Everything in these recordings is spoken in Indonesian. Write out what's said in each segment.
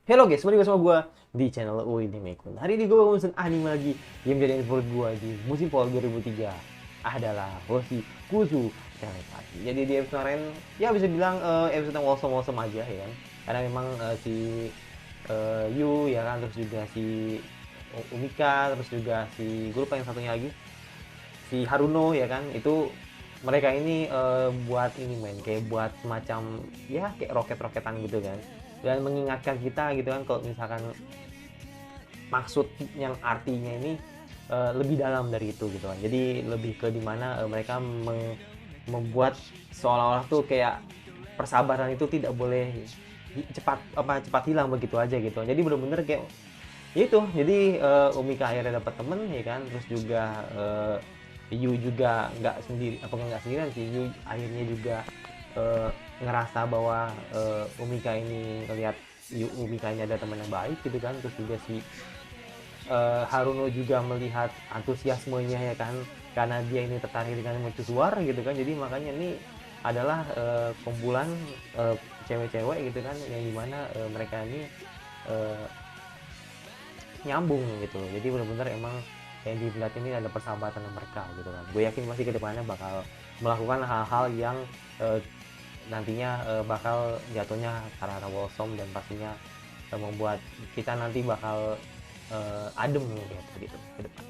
Halo guys, balik sama gue di channel Uwi di Mekun. Hari ini gue mau pesen anime lagi yang menjadi favorit gue di musim fall 2003 adalah Hoshi Kuzu Telepati. Jadi di episode kemarin, ya bisa bilang episode yang wholesome aja ya kan. Karena memang si Yu ya kan, terus juga si Umika, terus juga si gue lupa yang satunya lagi, si Haruno ya kan, itu mereka ini buat ini main kayak buat semacam ya kayak roket-roketan gitu kan, dan mengingatkan kita gitu kan kalau misalkan maksud yang artinya ini lebih dalam dari itu gitu kan. Jadi lebih ke dimana mereka membuat seolah-olah tuh kayak persahabatan itu tidak boleh cepat hilang begitu aja gitu. Jadi bener-bener kayak ya itu. Jadi Umika akhirnya dapat temen ya kan, terus juga Yu juga nggak sendirian sih. Yu akhirnya juga ngerasa bahwa Umika ini ngelihat Umika ini ada teman yang baik gitu kan. Terus juga si Haruno juga melihat antusiasmenya ya kan, karena dia ini tertarik dengan mercusuar gitu kan. Jadi makanya ini adalah kumpulan cewek-cewek gitu kan, yang dimana mereka ini nyambung gitu. Jadi benar-benar emang yang dilihat ini ada persahabatan mereka gitu kan. Gue yakin pasti kedepannya bakal melakukan hal-hal yang nantinya bakal jatuhnya karena wholesome, dan pastinya membuat kita nanti bakal adem gitu ke depan.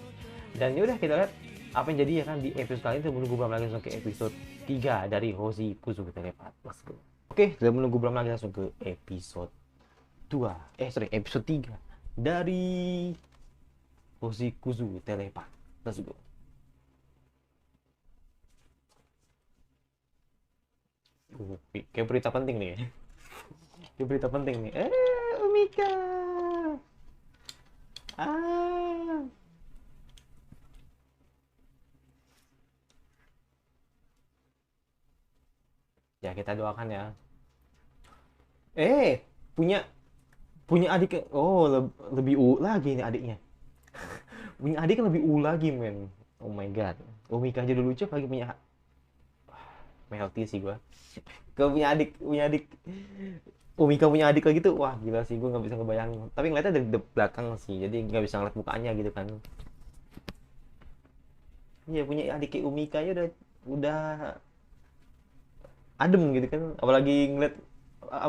Dan yaudah kita lihat apa yang jadi ya kan di episode kali ini. Sebelum gue lagi langsung ke episode 3 dari Hoshi Kuzu Telepati. Let's go. Oke, sebelum menunggu lagi langsung ke episode 2. Episode 3 dari Hoshi Kuzu Telepati. Let's go. Kayak berita penting nih. Kayak berita penting nih. Umika. Ya kita doakan ya. Punya punya adik. Oh, lebih lagi nih adiknya. Punya adik kan lebih lagi, men. Oh my god. Umika aja udah lucu, lagi punya melty sih gua. Kalau punya adik Umika punya adik lagi tuh, wah gila sih, gue nggak bisa ngebayangin. Tapi ngeliatnya dari belakang sih, jadi nggak bisa ngeliat mukanya gitu kan. Iya, punya adik kayak Umika aja udah adem gitu kan, apalagi ngeliat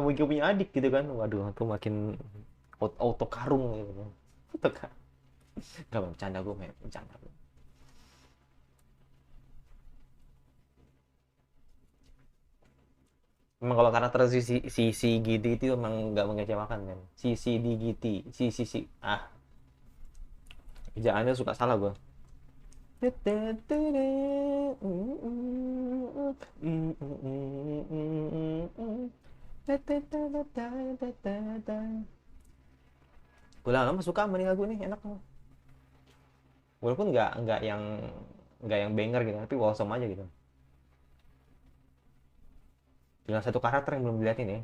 Umika punya adik gitu kan. Waduh, tuh makin auto karung gitu kan. Auto karung. Gak bercanda, gue main bercanda. Memang kalau karakter si Giti itu emang nggak mengecewakan kan. Si di Giti, si ejaannya suka salah gue. Gue lama suka sama nih lagu nih, enak loh. Walaupun nggak yang banger gitu, tapi wholesome aja gitu. Tinggal satu karakter yang belum dilihatin ya.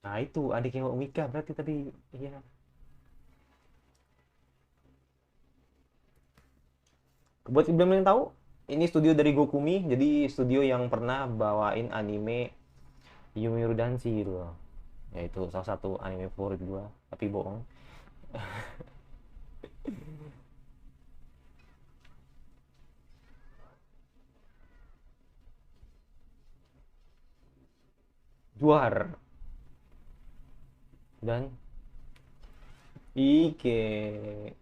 Nah itu adiknya Umika berarti tadi. Iya. Buat belum yang tahu, ini studio dari Gokumi, jadi studio yang pernah bawain anime Yomiuri Danshi gitu loh. Yaitu salah satu anime favorit gua, tapi bohong. Juar dan Ike.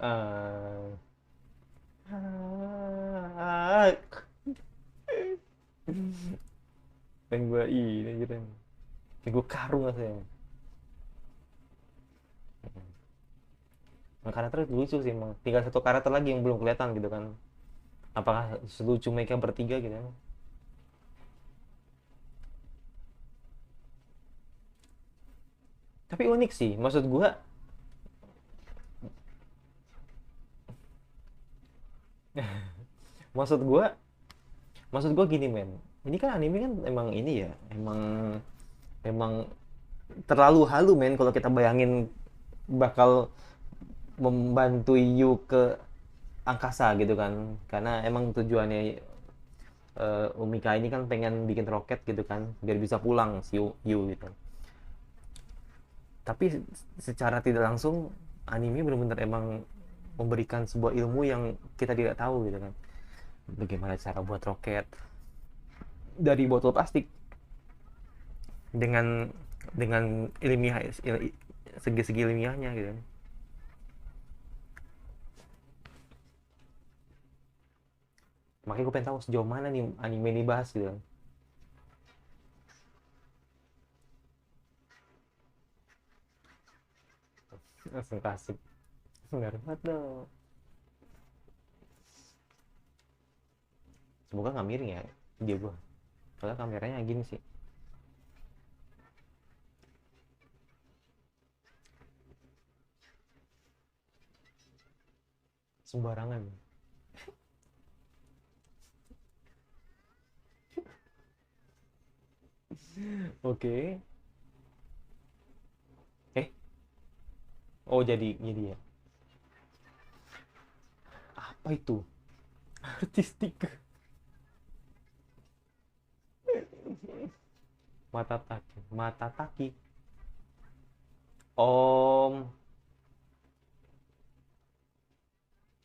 ah ah pengen gua ini gitu, pengen gua karung rasanya. Nah, karakter lucu sih emang, tinggal satu karakter lagi yang belum kelihatan gitu kan, apakah selucu mereka bertiga gitu kan. Tapi unik sih, maksud gua maksud gua gini men, ini kan anime kan emang ini ya, emang terlalu halu men kalau kita bayangin bakal membantu Yu ke angkasa gitu kan, karena emang tujuannya Umika ini kan pengen bikin roket gitu kan biar bisa pulang si Yu gitu. Tapi secara tidak langsung anime benar-benar emang memberikan sebuah ilmu yang kita tidak tahu gitu kan. Bagaimana cara buat roket dari botol plastik dengan ilmiah, segi-segi ilmiahnya gitu kan. Makanya gue pengen tahu sejauh mana nih anime ini bahas gitu kan. Langsung kasih nggak banget dong. Semoga nggak miring ya dia gue, soalnya kameranya gini sih. Sembarangan. Oke. Eh, oh jadi ya. Apa itu? Artistik. Mata taki. Om,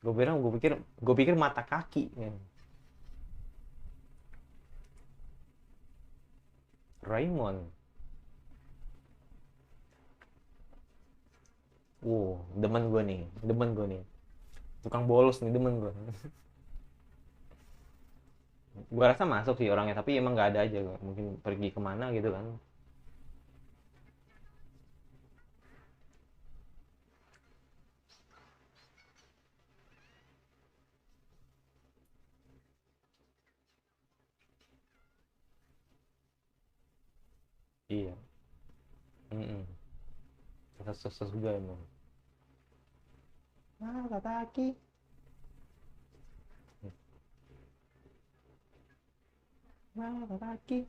gue pikir mata kaki kan. Raymond. Wow, demen gue nih. Tukang bolos nih demen gue. Gue rasa masuk sih orangnya, tapi emang nggak ada aja, mungkin pergi kemana gitu kan. Iya. Mm-mm. Sukses juga emang. Mata taki. Mata taki.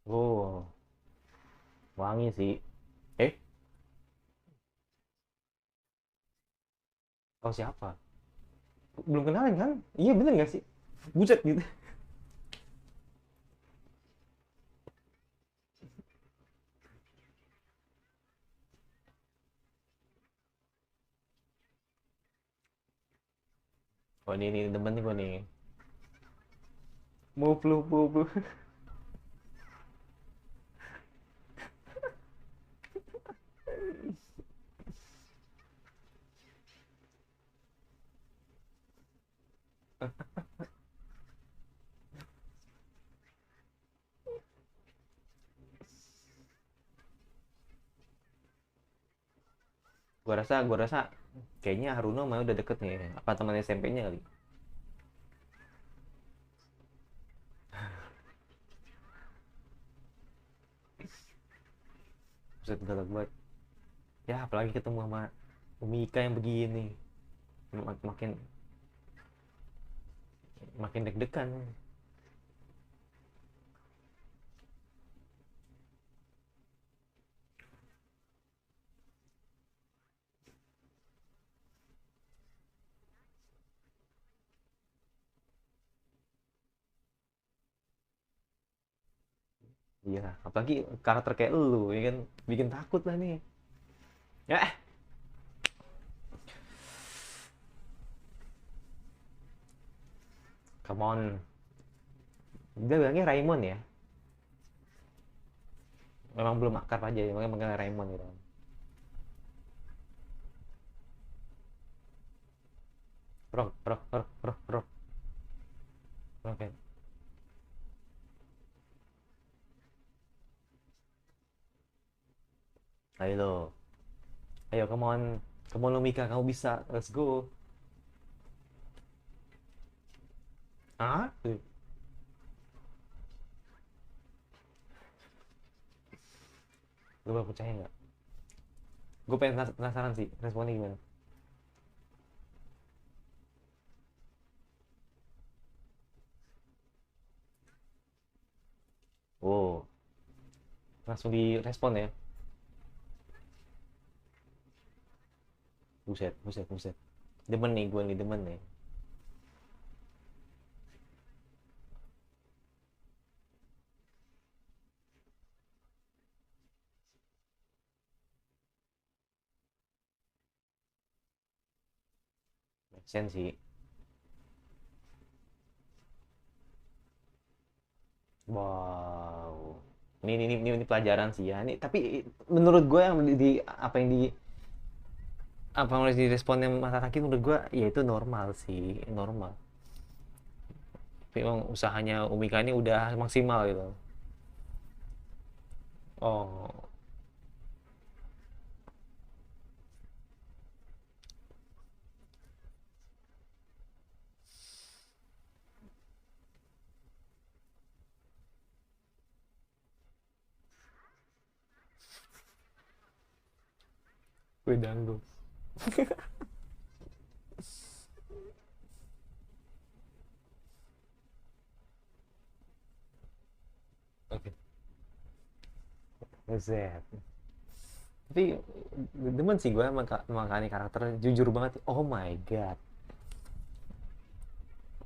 Oh, wangi sih. Eh, kau siapa? Belum kenalin kan? Iya bener gak sih? Buset gitu. Oh ini demen nih gue nih. Move. Gua rasa kayaknya Haruno mah udah deket nih. Apa teman SMP-nya kali? Buset galak banget. Ya apalagi ketemu sama Umika yang begini. Makin makin deg-degan. Iya, apalagi karakter kayak lu ya kan bikin takut lah nih. Ya, come on. Dia bilangnya Raymond ya. Memang belum akrab aja, makanya manggil Raymond gitu. Rok. Oke. Ayo lo. Ayo, come on. Come on, Lumika, kamu bisa. Let's go. Ah? Lu gak percaya nggak? Gue pengen penasaran sih responnya gimana. Oh, langsung direspon ya. Buset, buset, buset. Demen nih gue nih, demen nih. Make sense sih. Wow. Ini pelajaran sih ya. Ini tapi menurut gue yang apa yang di apa yang harus direspon yang Mas Taki menurut gue ya itu normal sih, normal. Tapi emang usahanya Umika ini udah maksimal gitu. Oh, gue dangdut. Oke. Buset. Tapi demen sih gue sama Kani karakter jujur banget. Oh my god.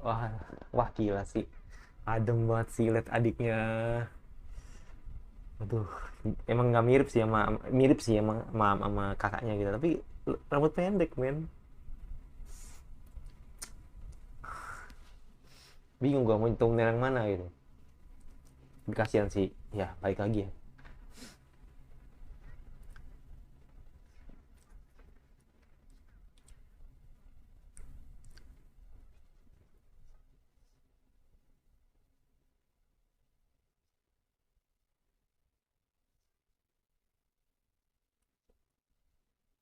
Wah, wah gila sih. Adem banget sih liat adiknya. Aduh, emang nggak mirip sih emang sama kakaknya gitu. Tapi rambut pendek, men. Bingung gue mau turunin yang mana gitu. Kasihan sih. Ya, balik lagi ya.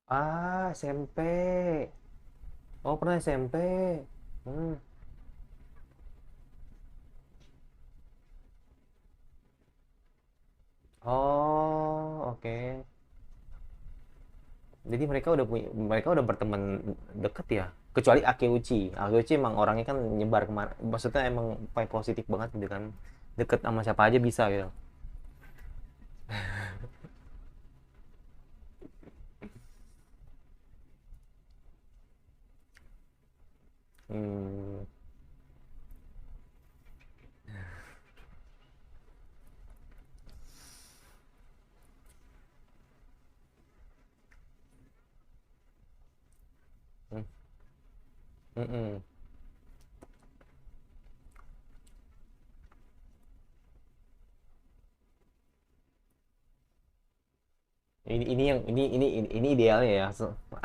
Ah, SMP. Oh, pernah SMP. Hmm. Oh, oke. Jadi mereka udah berteman deket ya. Kecuali Akeuchi. Akeuchi emang orangnya kan nyebar kemana. Maksudnya emang vibe positif banget gitu kan. Deket sama siapa aja bisa gitu. Hmm. Hmm. Mm-mm. Ini yang ini idealnya ya.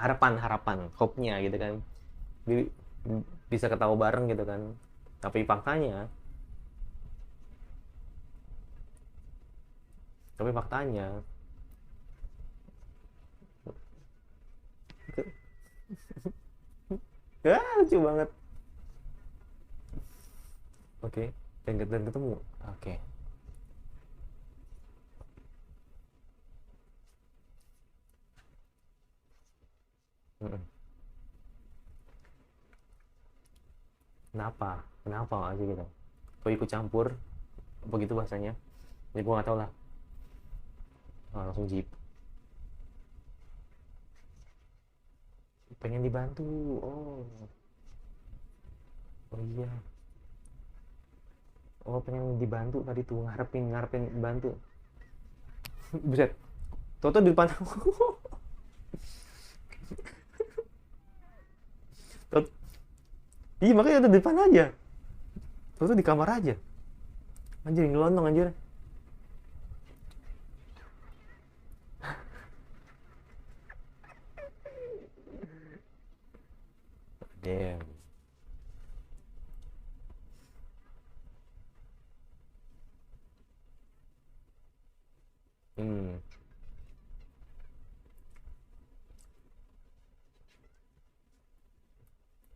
Harapan harapan, hope-nya gitu kan. Bi- Bisa ketawa bareng gitu kan. Tapi faktanya ya lucu banget. Oke, dan ketemu. Oke. Mm-mm. Kenapa aja gitu, kok ikut campur begitu bahasanya, ya gue nggak tahu lah. Langsung jeep, pengen dibantu. Oh, oh iya. Oh, pengen dibantu tadi tuh, ngarepin ngarepin bantu. Buset, Toto di depan. Toto, iya makanya ada di depan aja. Toto di kamar aja, anjir ngelondong anjir. Damn. Hmm.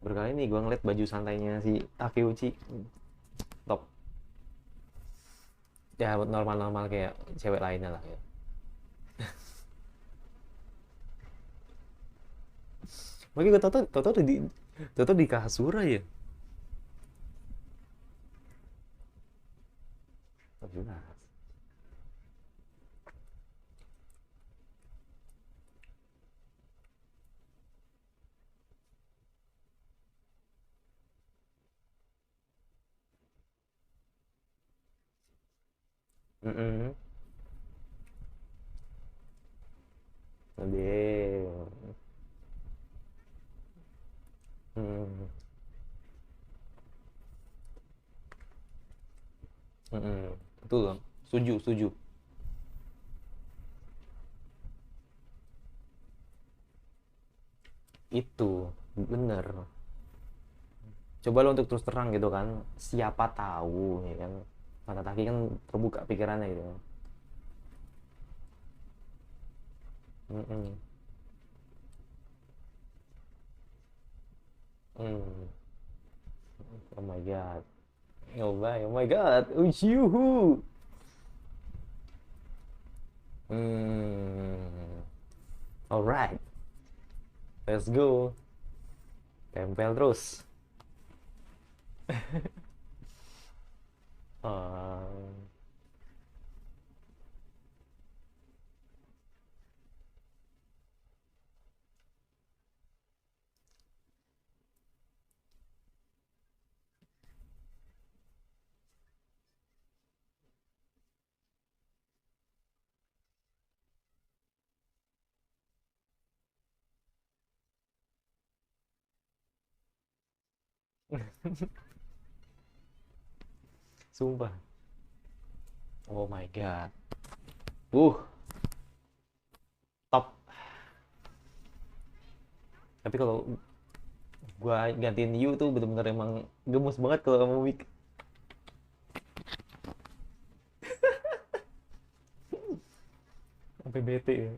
Berkali nih gue ngeliat baju santainya si Takeuchi, top ya, normal normal kayak cewek lainnya lah ya. Makanya gue tau di kasur aja. Oh, jelas. Mm-mm. Dia. Mm. Mm-mm. Betul, setuju, setuju. Itu bener. Coba lo untuk terus terang gitu kan, siapa tahu ya kan, mata Taki kan terbuka pikirannya gitu. Mm-mm. Mm. Oh my god. Oh my god. Usyuhu. Hmm. Alright. Let's go. Tempel terus. Uh, sumpah. Oh my god. Uh, top. Tapi kalau gua gantiin Yu tuh bener-bener emang gemes banget kalau mau Mik. Sampai bete ya.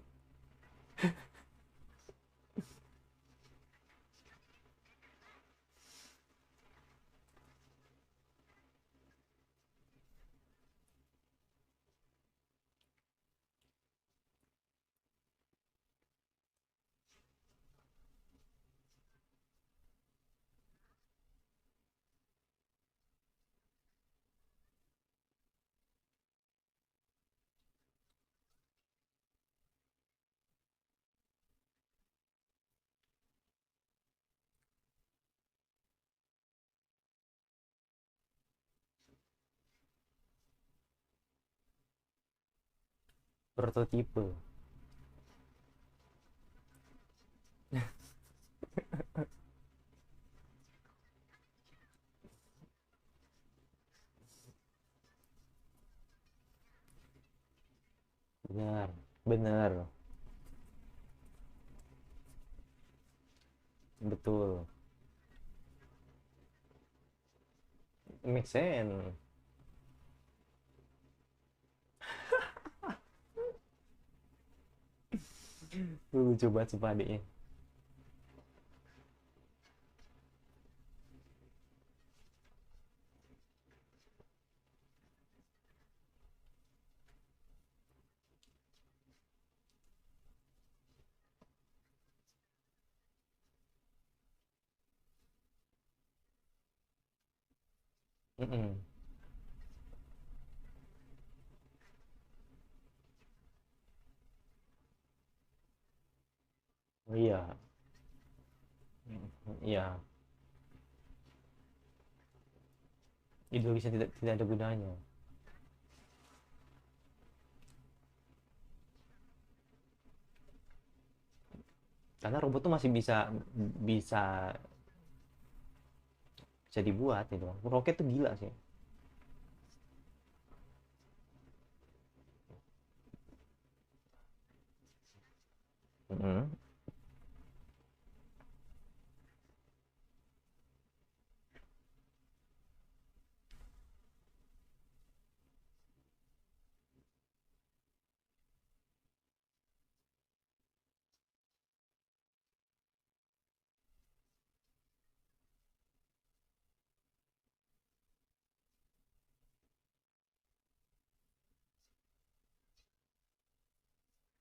Prototipe. Benar, benar, betul. Make sense. Lucu banget sumpah adiknya. Mm-mm. Oh iya, iya. Ideologisnya tidak ada gunanya. Karena robot tuh masih bisa bisa bisa dibuat gitu. Roket tuh gila sih. Mm-mm.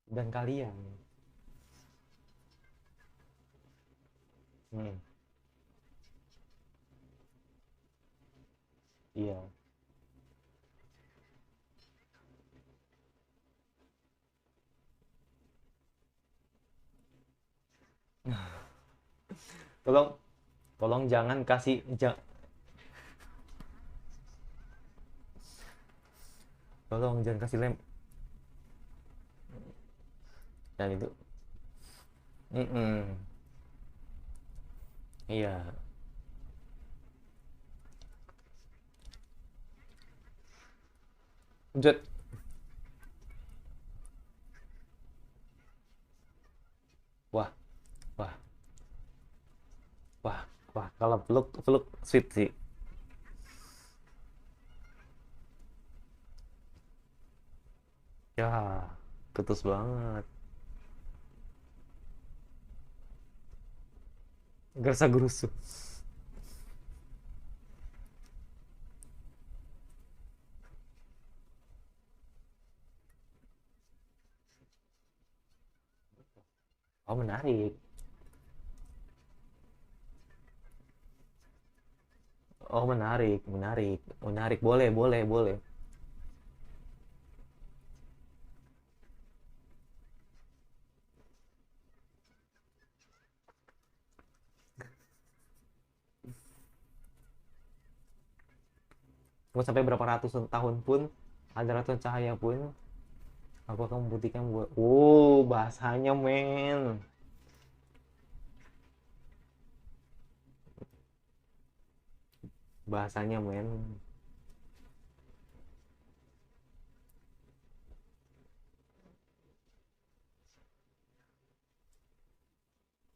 Dan kalian Hmm, iya. Tolong, tolong jangan kasih, tolong jangan kasih lem. Dan itu, mm-mm. Iya. Jet. Wah, wah, wah, wah. Kalau peluk, peluk sweet sih. Ya, ketus banget. Gerasa gerusu. Oh, menarik. Oh, menarik, menarik, menarik. Boleh, boleh, boleh. Mau sampai berapa ratus tahun pun, ada ratusan cahaya pun, aku akan membuktikan buat. Oh, bahasanya men. Bahasanya men.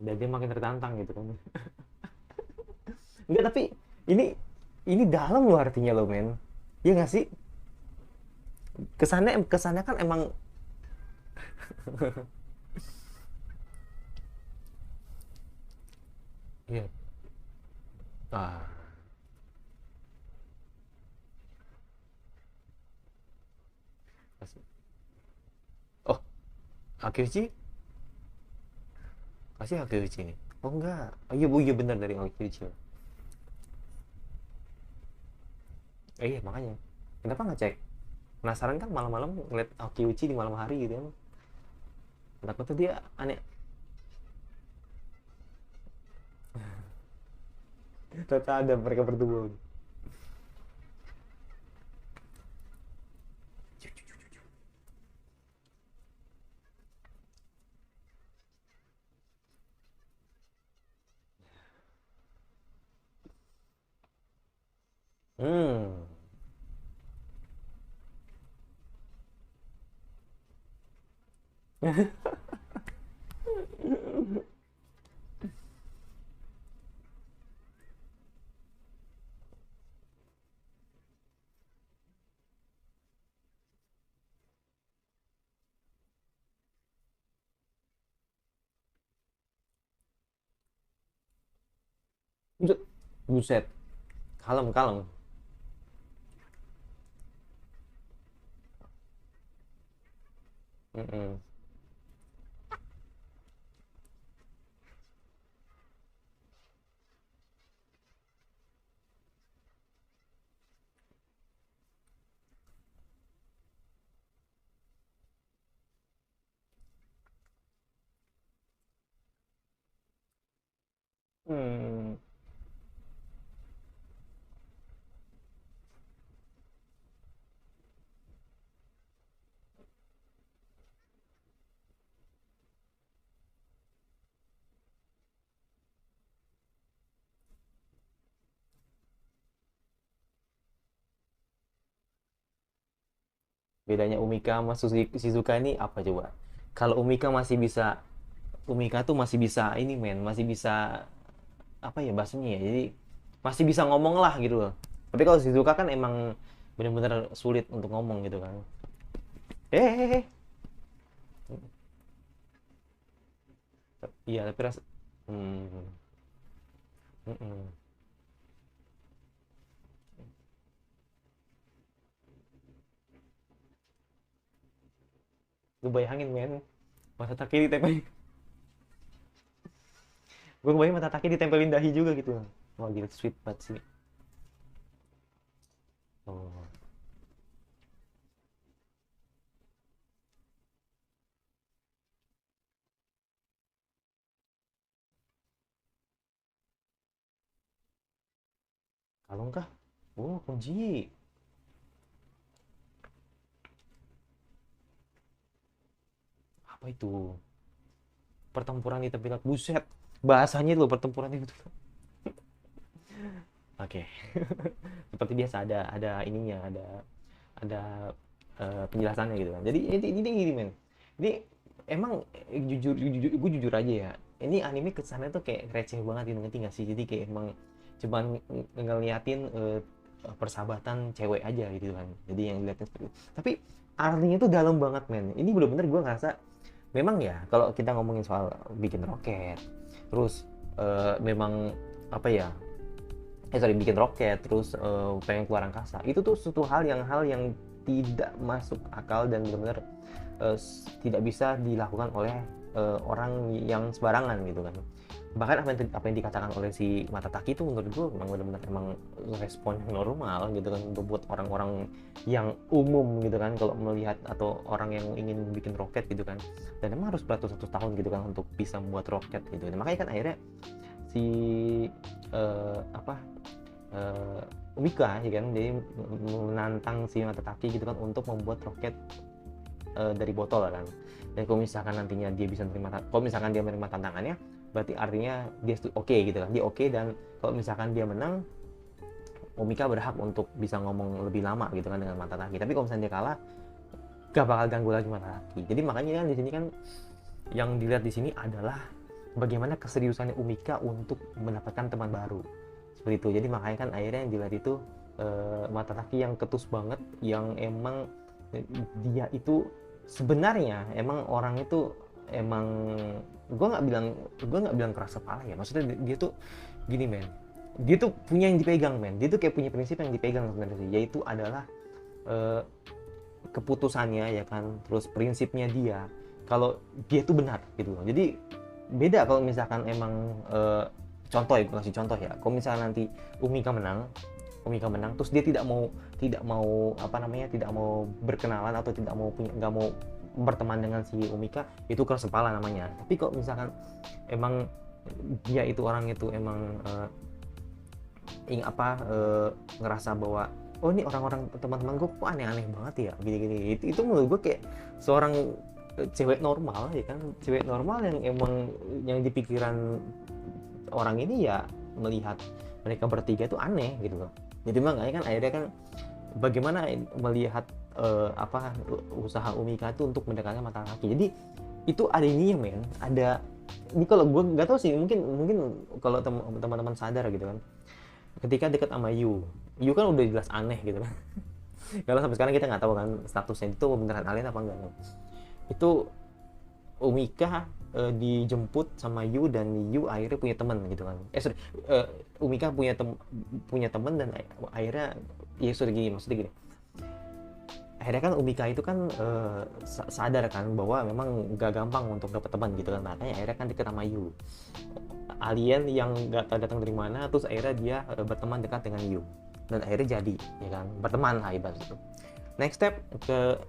Dan dia makin tertantang gitu kan. Enggak, tapi ini ini dalam loh artinya loh men. Iya nggak sih? Kesannya kan emang. Iya. Ah. Oh, Akyuchi? Kasih Akyuchi nih. Oh enggak. Oh iya bu, iya benar dari Akyuchi. Iya makanya. Kenapa nggak cek? Penasaran kan malam-malam ngeliat Akyuchi di malam hari gitu kan. Takut tuh dia aneh. Ternyata ada mereka berdua. Hmm. Buset. Buset. Kalem, kalem. Mm-mm. Hmm. Bedanya Umika sama Shizuka ini apa coba? Kalau Umika tuh masih bisa ini men, masih bisa apa ya bahasanya ya. Jadi masih bisa ngomong lah gitu loh. Tapi kalau Shizuka kan emang bener-bener sulit untuk ngomong gitu kan. Eh. Iya, tapi hmm, mm-mm. Lu bayangin men, masa Takiri tapi Gue kebayang mata taki ditempelin dahi juga gitu. Wah gila sweet banget sih. Oh, kalung kah? Oh, kunci. Apa itu? Pertempuran di tepi laut. Buset. Bahasanya itu pertempuran di tepi laut. Oke. Seperti biasa ada ininya, ada penjelasannya gitu kan. Jadi ini gini men. Ini emang gue jujur aja ya. Ini anime kesannya tuh kayak receh banget gitu, ngerti gak sih? Jadi kayak emang cuman ngeliatin persahabatan cewek aja gitu kan. Jadi yang dilihatin seperti itu. Tapi artinya tuh dalam banget men. Ini bener-bener gue ngerasa memang ya kalau kita ngomongin soal bikin roket, terus memang apa ya, sorry, bikin roket terus pengen keluar angkasa, itu tuh suatu hal yang tidak masuk akal dan benar-benar tidak bisa dilakukan oleh orang yang sembarangan gitu kan. Bahkan apa yang dikatakan oleh si Mata Taki itu menurut gue memang benar-benar emang respon yang normal gitu kan untuk buat orang-orang yang umum gitu kan, kalau melihat atau orang yang ingin bikin roket gitu kan, dan emang harus beratus-ratus tahun gitu kan untuk bisa membuat roket gitu. Dan makanya kan akhirnya si apa Umika ya kan, jadi menantang si Matataki gitu kan untuk membuat roket dari botol kan. Dan kalau misalkan nantinya dia bisa menerima, kalau misalkan dia menerima tantangannya, berarti artinya dia oke gitu kan, dia oke. Dan kalau misalkan dia menang, Umika berhak untuk bisa ngomong lebih lama gitu kan dengan Matataki. Tapi kalau misalnya dia kalah, gak bakal ganggu lagi Matataki. Jadi makanya kan di sini kan yang dilihat di sini adalah bagaimana keseriusannya Umika untuk mendapatkan teman baru seperti itu. Jadi makanya kan akhirnya yang dilihat itu Matataki yang ketus banget, yang emang dia itu sebenarnya emang orang itu emang, gue nggak bilang keras kepala ya, maksudnya dia tuh gini men, dia tuh punya yang dipegang men, dia tuh kayak punya prinsip yang dipegang sebenarnya sih, yaitu adalah eh, keputusannya ya kan, terus prinsipnya dia kalau dia tuh benar gitu loh. Jadi beda kalau misalkan emang contoh ya, gue kasih contoh ya, kalau misalkan nanti Umika menang, terus dia tidak mau apa namanya, tidak mau berkenalan atau tidak mau punya, nggak mau berteman dengan si Umika, itu keras kepala namanya. Tapi kalau misalkan emang dia itu orang itu emang ngerasa bahwa oh ini orang-orang teman-teman gue kok aneh-aneh banget ya gini-gini, itu menurut gue kayak seorang cewek normal ya kan, cewek normal yang emang yang di pikiran orang ini ya melihat mereka bertiga itu aneh gitu loh. Jadi makanya kan akhirnya kan bagaimana melihat usaha Umika itu untuk mendekatkan mata kaki. Jadi itu ada ininya men, ada ini, kalau gue nggak tahu sih, mungkin kalau teman-teman sadar gitu kan, ketika dekat sama Yu kan udah jelas aneh gitu kan. Kalau sampai sekarang kita nggak tahu kan statusnya itu beneran alien apa enggak. Itu Umika dijemput sama Yu, dan Yu akhirnya punya teman gitu kan. Umika punya teman, dan akhirnya ya sudah gini, maksudnya gini. Akhirnya kan Umika itu kan sadar kan bahwa memang gak gampang untuk dapat teman gitu kan. Makanya akhirnya kan deket sama Yu, alien yang gak tahu datang dari mana, terus akhirnya dia berteman dekat dengan Yu, dan akhirnya jadi ya kan, berteman lah ibarat itu. Next step ke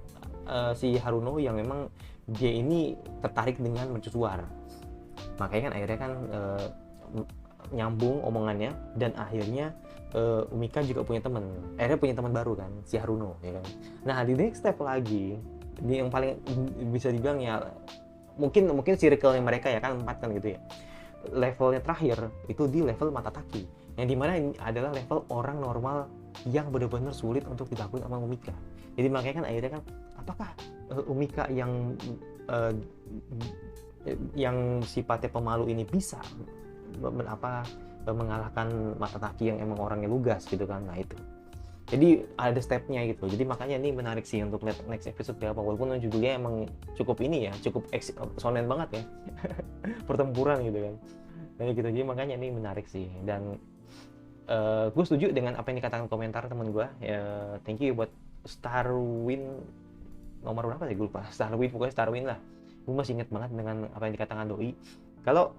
si Haruno yang memang dia ini tertarik dengan mercusuar, makanya kan akhirnya kan nyambung omongannya, dan akhirnya Umika juga punya teman, akhirnya punya teman baru kan, si Haruno ya kan. Nah di next step lagi, di yang paling bisa dibilang ya mungkin circle yang mereka ya kan 4 kan gitu ya, levelnya terakhir itu di level Matataki, yang dimana ini adalah level orang normal yang benar-benar sulit untuk dilakukan sama Umika. Jadi makanya kan akhirnya kan apakah Umika yang sifatnya pemalu ini bisa mengalahkan Matataki yang emang orangnya lugas gitu kan. Nah itu jadi ada stepnya gitu. Jadi makanya ini menarik sih untuk lihat next episode ya, walaupun judulnya emang cukup ini ya, cukup shonen banget ya. Pertempuran gitu kan, kayak gitu. Jadi makanya ini menarik sih, dan gue setuju dengan apa yang dikatakan komentar temen gue ya. Thank you buat Starwin, nomor berapa sih gue lupa, Starwin, pokoknya Starwin lah. Gue masih inget banget dengan apa yang dikatakan Doi, kalau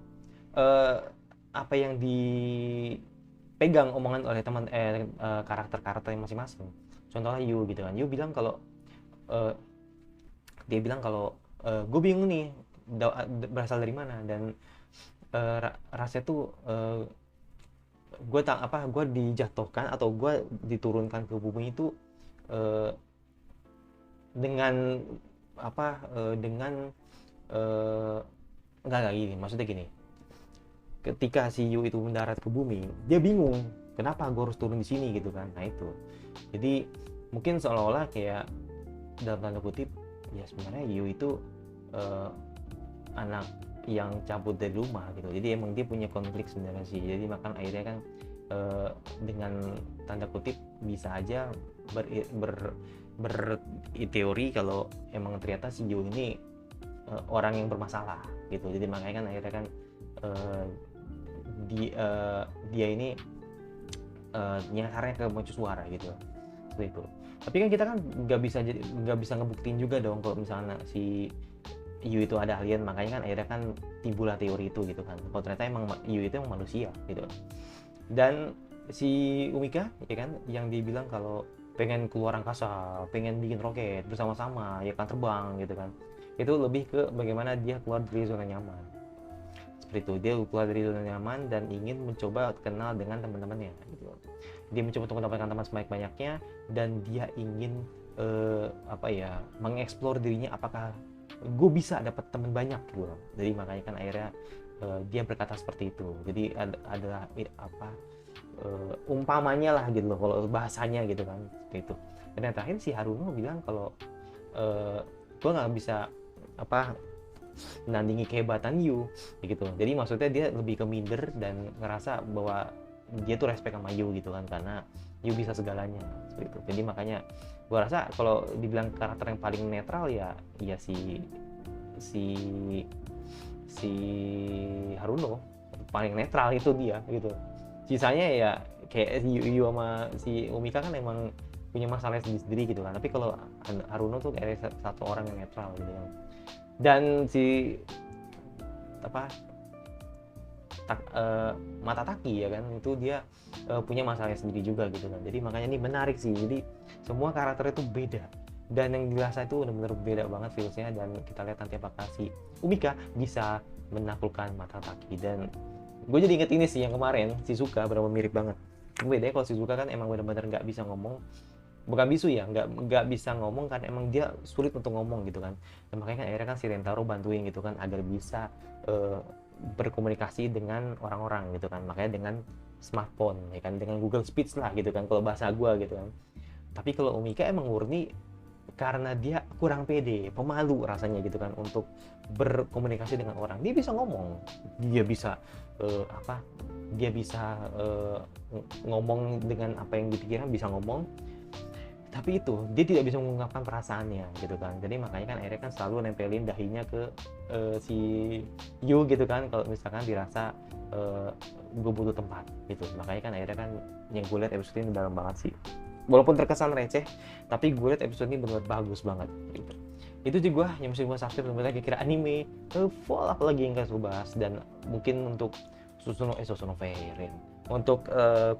apa yang dipegang omongan oleh teman karakter-karakter yang masing-masing. Contohnya Yu gitu kan, Yu bilang kalau dia bilang kalau gue bingung nih berasal dari mana, dan rasanya tuh gue dijatuhkan atau gue diturunkan ke bumi itu dengan dengan enggak gini, maksudnya gini, ketika si Yu itu mendarat ke bumi, dia bingung kenapa gue harus turun di sini gitu kan. Nah itu, jadi mungkin seolah-olah kayak dalam tanda kutip ya sebenarnya Yu itu anak yang cabut dari rumah gitu, jadi emang dia punya konflik sebenarnya sih. Jadi makan akhirnya kan dengan tanda kutip bisa aja berteori kalau emang ternyata si Yu ini orang yang bermasalah gitu. Jadi makanya kan akhirnya kan dia ini nyasarnya ke mercusuar gitu, seperti itu. Tapi kan kita kan nggak bisa ngebuktiin juga dong kalau misalnya si Yu itu ada alien. Makanya kan akhirnya kan timbullah teori itu gitu kan, kalau ternyata emang Yu itu emang manusia gitu. Dan si Umika ya kan yang dibilang kalau pengen keluar angkasa, pengen bikin roket bersama-sama ya kan, terbang gitu kan, itu lebih ke bagaimana dia keluar dari zona nyaman. Seperti itu, dia keluar dari zona nyaman dan ingin mencoba kenal dengan teman-temannya gitu. Dia mencoba untuk mendapatkan teman sebanyak-banyaknya, dan dia ingin mengeksplor dirinya, apakah gue bisa dapat teman banyak gitu. Jadi makanya kan akhirnya dia berkata seperti itu. Jadi adalah umpamanya lah gitu loh kalau bahasanya gitu kan, seperti itu. Dan yang terakhir si Haruno bilang kalau gue nggak bisa menandingi kehebatan Yu gitu. Jadi maksudnya dia lebih ke minder dan ngerasa bahwa dia tuh respect sama Yu gitu kan, karena Yu bisa segalanya seperti itu. Jadi makanya gue rasa kalau dibilang karakter yang paling netral ya si Haruno paling netral itu dia gitu. Sisanya ya kayak Yu sama si Umika kan emang punya masalah sendiri gitu kan. Tapi kalau Haruno tuh kayak satu orang yang netral gitu kan. Dan si Matataki ya kan, itu dia punya masalahnya sendiri juga gitu kan. Jadi makanya ini menarik sih. Jadi semua karakter itu beda, dan yang dirasa itu benar-benar beda banget feelsnya. Dan kita lihat nanti apakah si Umika bisa menaklukkan Matataki. Dan gue jadi inget ini sih yang kemarin Shizuka, benar-benar mirip banget. Bedanya kalau Shizuka kan emang benar-benar nggak bisa ngomong, bukan bisu ya, nggak bisa ngomong kan, emang dia sulit untuk ngomong gitu kan. Dan makanya kan akhirnya kan si Rentaro bantuin gitu kan agar bisa berkomunikasi dengan orang-orang gitu kan, makanya dengan smartphone ya kan, dengan Google Speech lah gitu kan kalau bahasa gua gitu kan. Tapi kalau Umika emang murni karena dia kurang pede, pemalu rasanya gitu kan untuk berkomunikasi dengan orang. Dia bisa ngomong, dia bisa ngomong dengan apa yang dipikirkan, bisa ngomong, tapi itu dia tidak bisa mengungkapkan perasaannya gitu kan. Jadi makanya kan akhirnya kan selalu nempelin dahinya ke si Yu gitu kan kalau misalkan dirasa gue butuh tempat gitu. Makanya kan akhirnya kan yang gue lihat episode ini dalam banget sih, walaupun terkesan receh, tapi gue lihat episode ini benar bagus banget gitu. Itu juga yang mesti gue subscribe sebenarnya kira-kira anime full apa lagi yang gue bahas. Dan mungkin untuk Susuno Feirin, untuk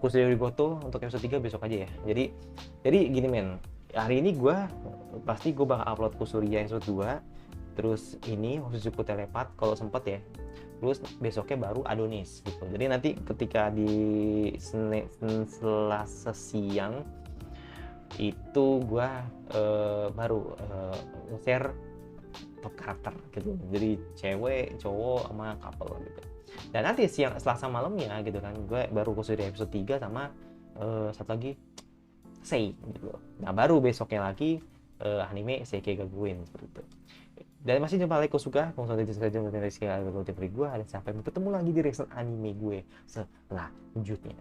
Kusei Goto untuk episode 3 besok aja ya. Jadi gini men, hari ini gue bakal upload Kusuria episode 2, terus ini Hoshikuku Telepat kalau sempet ya, terus besoknya baru Adonis gitu. Jadi nanti ketika di Selasa siang itu gue baru share top karakter gitu, jadi cewek, cowok, sama couple gitu. Dan nanti Selasa malamnya gitu kan gue baru Kusuria episode 3 sama satu lagi Sei gitu. Nah baru besoknya lagi anime Seikei ga Gouin seperti itu. Dan masih jumpa lagi Kosuka, kalau sudah disediakan dari gue, dan sampai bertemu lagi di reaction anime gue selanjutnya.